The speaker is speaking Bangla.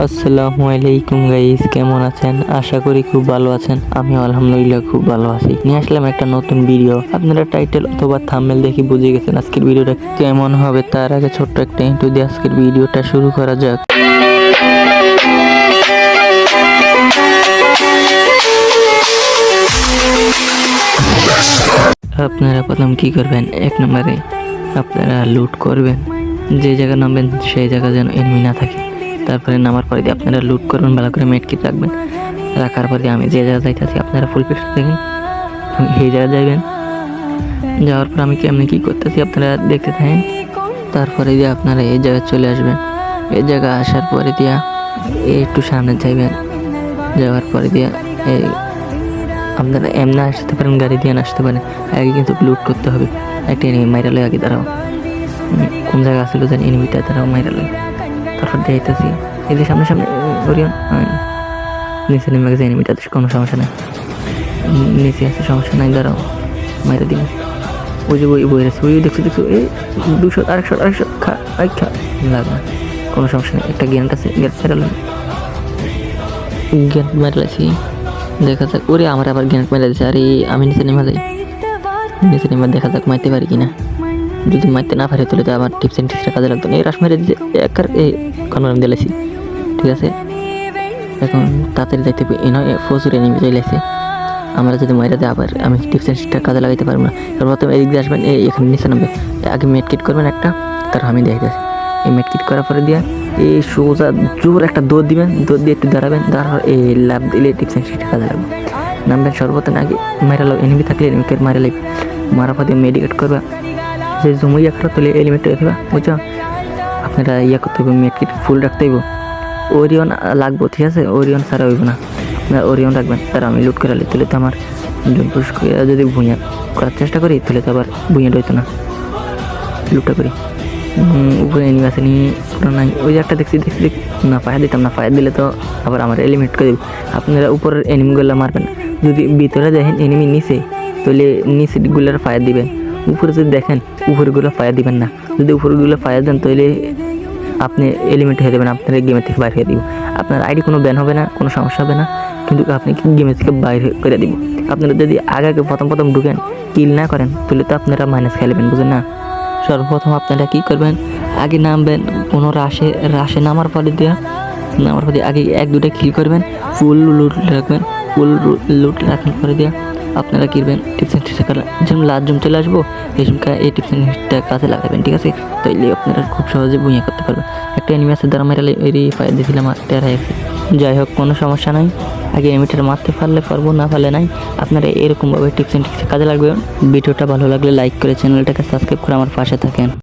আসসালামু আলাইকুম গাইস, কেমন আছেন? আশা করি খুব ভালো আছেন। আমি আলহামদুলিল্লাহ খুব ভালো আছি। নিয়ে আসলাম একটা নতুন ভিডিও। আপনারা টাইটেল অথবা থাম্বনেল দেখে বুঝে গেছেন আজকের ভিডিওটা কেমন হবে। তার আগে ছোট্ট একটা ইন্ট্রো দিয়ে আজকের ভিডিওটা শুরু করা যাক। আপনারা প্রথম কি করবেন? এক নম্বরে আপনারা লুট করবেন। যে জায়গা নামবেন সেই জায়গা যেন এনিমি না থাকে। তারপরে নামার পরে দিয়ে আপনারা লুট করবেন, ভালো করে মেডকিট রাখবেন। রাখার পরে আমি যে জায়গা যাইতেছি আপনারা ফুল পিকচার দেখেন, সেই জায়গায় যাইবেন। যাওয়ার পর আমি কেমনি কী করতেছি আপনারা দেখতে থাকেন। তারপরে দিয়ে আপনারা এই জায়গায় চলে আসবেন। এই জায়গায় আসার পরে দিয়া একটু সামনে যাইবেন। যাওয়ার পরে দিয়া এই আপনারা এমনি আসতে পারেন, গাড়ি দিয়ে আসতে পারেন। আগে কিন্তু লুট করতে হবে। একটা এনিমি মাইরা লয়, আগে দাঁড়াও। কোন জায়গা আসলে জানি এনিমিটা, দাঁড়াও মাইরা লয়। তারপর দেখতেছি এই যে সামনে সামনে ওরিয়ন নিচে নেমে গেছে এনিমিটা, কোনো সমস্যা নেই। নিচে আছে, সমস্যা নাই, দাঁড়াও মাইরা দিন। ওই যে বই আছে, ওই দেখছো এই 200 আরেকশো খা লাগা, কোনো সমস্যা নেই। একটা জ্ঞানটা আছে, জ্ঞান ফেরালাম, জ্ঞান মেরালাইছি। দেখা যাক, ওরে আমার আবার জ্ঞান মেরা দিচ্ছে। আরে আমি নিচে নেমে যাই, নিচে নেমে দেখা যাক মারতে পারি কিনা। যদি মারতে না পারে তাহলে তো আমার টিপস অ্যান্ড ট্রিক্সটা কাজে লাগতো না। এই রাস মেরে দিচ্ছে, একার এই কনফার্ম দিয়েছি। ঠিক আছে, এখন তাড়াতাড়ি যাইতে প্রচুর এনিমি চলেছে। আমরা যদি মাইরা দেয় আবার আমি টিপস অ্যান্ড ট্রিক্সটা কাজে লাগাইতে পারবো না। কারণ প্রথমে এদিক দিয়ে আসবেন, এখানে নিচে নামবে। আগে মেডকিট করবেন একটা, তারপর আমি দেখে যাচ্ছি। এই মেডকিট করার পরে দিয়ে এই সোজা জোর একটা দৌড় দিবেন, দৌড় দিয়ে একটু দাঁড়াবেন। দাঁড়ার এই লাভ দিলে টিপস অ্যান্ড ট্রিক্সটা কাজে লাগবে। নামবেন সর্বপ্রথম আগে মারা লাভ, এনিমি থাকলে এনিমিকে মারা লাগবে। মারা পর দিয়ে মেডিকেট করবা, যে জমি একটা তুলে এলিমেন্টটা দেবা, বুঝছো? আপনারা করতে হবে, মেডকিট ফুল রাখতে হইব। ওরিয়ন লাগবো, ঠিক আছে? ওরিয়ন ছাড়া হইব না, আপনারা ওরিয়ন রাখবেন। তারা আমি লুট করে তুলে তো আমার জম্পুস যদি ভুঁইয়া করার চেষ্টা করি তাহলে তো আবার ভুঁইয়া হইতো না। লুটটা করি, উপরে এনিমি আছে নি নাই। ওই যে একটা দেখছি না, ফায়ার দিতাম না। ফায়ার দিলে তো আবার আমার এলিমেন্ট করে দেবে। আপনারা উপরের এনিমিগুলো মারবেন। যদি ভিতরে দেখেন এনিমি নিচে, তাহলে নিচেগুলোর ফায়ার দিবেন। উপরে যদি দেখেন উপরেগুলো ফায়ার দিবেন না। যদি উপরেগুলো ফায়ার দেন তাহলে আপনি এলিমেন্ট হয়ে দেবেন, আপনার গেমের থেকে বাইরে হয়ে দিব। আপনার আইডি কোনো ব্যান হবে না, কোনো সমস্যা হবে না, কিন্তু আপনি গেমের থেকে বাইরে করে দিব। আপনারা যদি আগে প্রথম ঢুকেন, কিল না করেন তাহলে তো আপনারা মাইনাস খেলবেন, বুঝেন না? সর্বপ্রথম আপনারা কী করবেন, আগে নামবেন। কোনো রাশে নামার পরে আগে 1-2টা কিল করবেন, ফুল লুট রাখবেন। ফুল লুট রাখার পরে দিয়ে আপনারা কিনবেন টিপস অ্যান্ড ট্রিক্সটা যেমন লাস্ট জুম চলে আসবো, এই সময়টা এই টিপস অ্যান্ড ট্রিক্সটা কাজে লাগাবেন, ঠিক আছে? তাইলে আপনারা খুব সহজে বুঝিয়ে করতে পারবেন। একটা এনিমি আছে, দ্বারা মেরালে ওই ফায়ার দিয়েছিলাম আর টেরা গেছে। যাই হোক, কোনো সমস্যা নাই। আগে এনিমিটার মারতে পারবো, না পারলে নাই। আপনারা এরকমভাবে টিপস অ্যান্ড ট্রিক্সটা কাজে লাগবে। ভিডিওটা ভালো লাগলে লাইক করে চ্যানেলটাকে সাবস্ক্রাইব করে আমার পাশে থাকেন।